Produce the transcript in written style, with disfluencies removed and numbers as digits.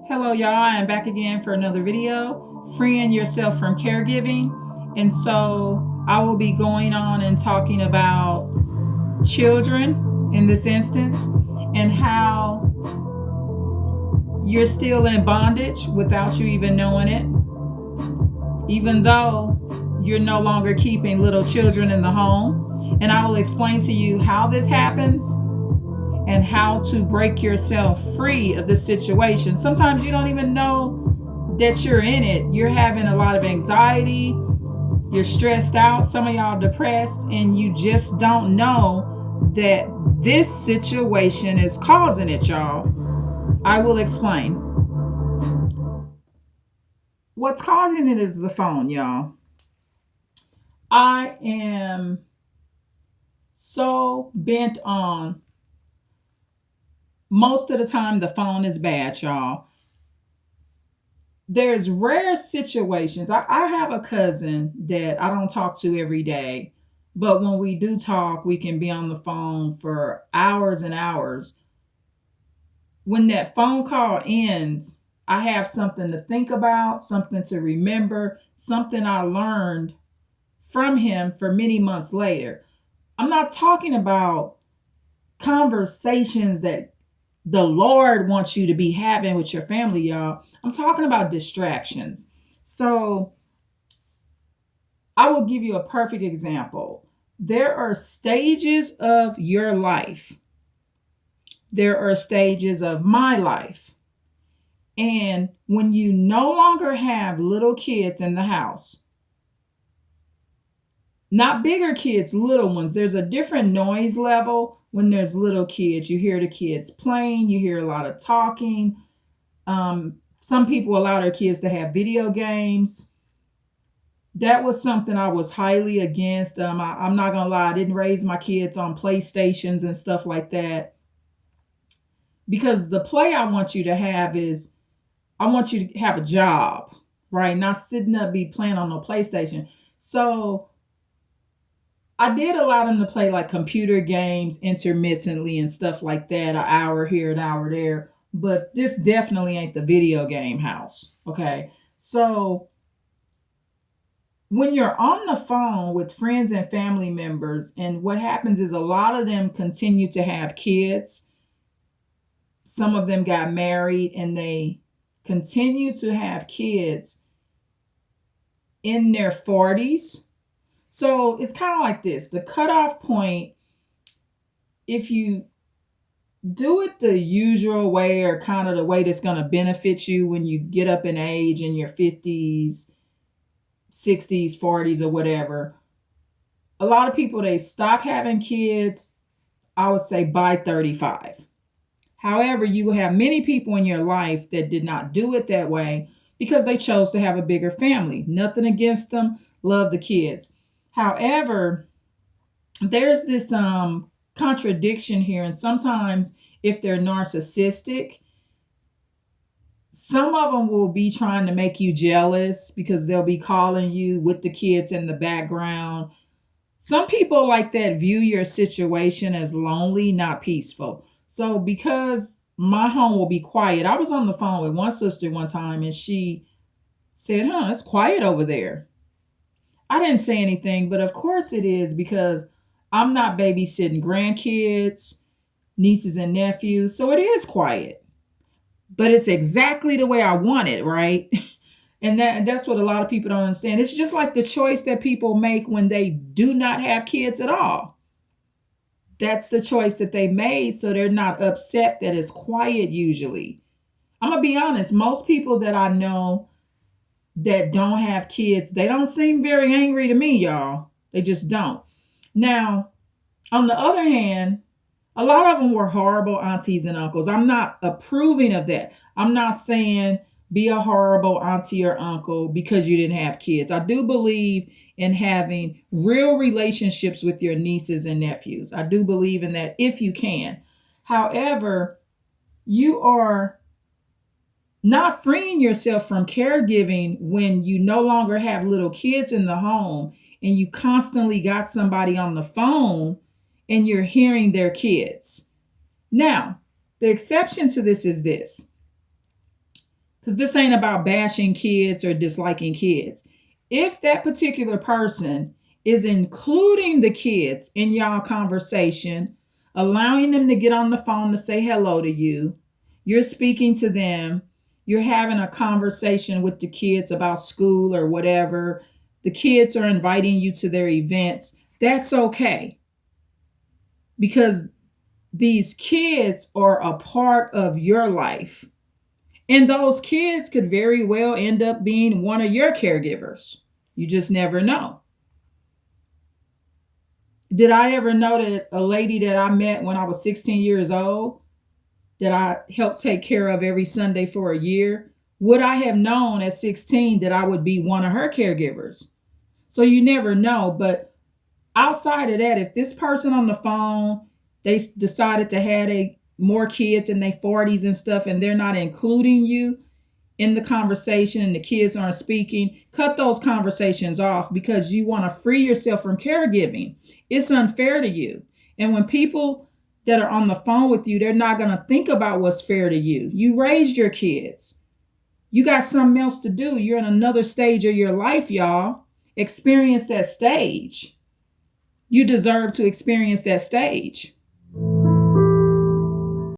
Hello, y'all. I'm back again for another video, freeing yourself from caregiving. And so I will be going on and talking about children in this instance and how you're still in bondage without you even knowing it, even though you're no longer keeping little children in the home. And I will explain to you how this happens and how to break yourself free of the situation. Sometimes you don't even know that you're in it. You're having a lot of anxiety, you're stressed out, some of y'all depressed, and you just don't know that this situation is causing it, y'all. I will explain. What's causing it is the phone, y'all. I am so bent on most of the time the phone is bad, y'all. There's rare situations. I have a cousin that I don't talk to every day, but when we do talk, we can be on the phone for hours and hours. When that phone call ends, I have something to think about, something to remember, something I learned from him for many months later. I'm not talking about conversations that the Lord wants you to be having with your family, y'all. I'm talking about distractions. So I will give you a perfect example. There are stages of your life, there are stages of my life. And when you no longer have little kids in the house, not bigger kids, little ones, there's a different noise level when there's little kids. You hear the kids playing, you hear a lot of talking. Some people allow their kids to have video games. That was something I was highly against. I'm not gonna lie, I didn't raise my kids on PlayStations and stuff like that, because the play I want you to have is I want you to have a job, right? Not sitting up be playing on no PlayStation. So I did allow them to play like computer games intermittently and stuff like that, an hour here, an hour there. But this definitely ain't the video game house. Okay. So when you're on the phone with friends and family members, and what happens is a lot of them continue to have kids. Some of them got married and they continue to have kids in their 40s. So it's kind of like this, the cutoff point, if you do it the usual way or kind of the way that's going to benefit you when you get up in age in your 50s, 60s, 40s, or whatever. A lot of people, they stop having kids, I would say, by 35. However, you will have many people in your life that did not do it that way because they chose to have a bigger family. Nothing against them, love the kids. However, there's this contradiction here, and sometimes if they're narcissistic, some of them will be trying to make you jealous because they'll be calling you with the kids in the background. Some people like that view your situation as lonely, not peaceful. So because my home will be quiet, I was on the phone with one sister one time and she said, it's quiet over there. I didn't say anything, but of course it is, because I'm not babysitting grandkids, nieces and nephews. So it is quiet, but it's exactly the way I want it, right? And that's what a lot of people don't understand. It's just like the choice that people make when they do not have kids at all. That's the choice that they made, so they're not upset that it's quiet usually. I'm going to be honest, most people that I know that don't have kids, they don't seem very angry to me, y'all. They just don't. Now, on the other hand, a lot of them were horrible aunties and uncles. I'm not approving of that. I'm not saying be a horrible auntie or uncle because you didn't have kids. I do believe in having real relationships with your nieces and nephews. I do believe in that if you can. However, you are not freeing yourself from caregiving when you no longer have little kids in the home and you constantly got somebody on the phone and you're hearing their kids. Now, the exception to this is this. Because this ain't about bashing kids or disliking kids. If that particular person is including the kids in y'all conversation, allowing them to get on the phone to say hello to you, you're speaking to them, you're having a conversation with the kids about school or whatever, the kids are inviting you to their events, that's okay. Because these kids are a part of your life. And those kids could very well end up being one of your caregivers. You just never know. Did I ever know that a lady that I met when I was 16 years old, that I helped take care of every Sunday for a year? Would I have known at 16 that I would be one of her caregivers? So you never know. But outside of that, if this person on the phone, they decided to have more kids in their 40s and stuff, and they're not including you in the conversation and the kids aren't speaking, cut those conversations off because you want to free yourself from caregiving. It's unfair to you. And when people that are on the phone with you, they're not going to think about what's fair to you. You raised your kids. You got something else to do. You're in another stage of your life, y'all. Experience that stage. You deserve to experience that stage.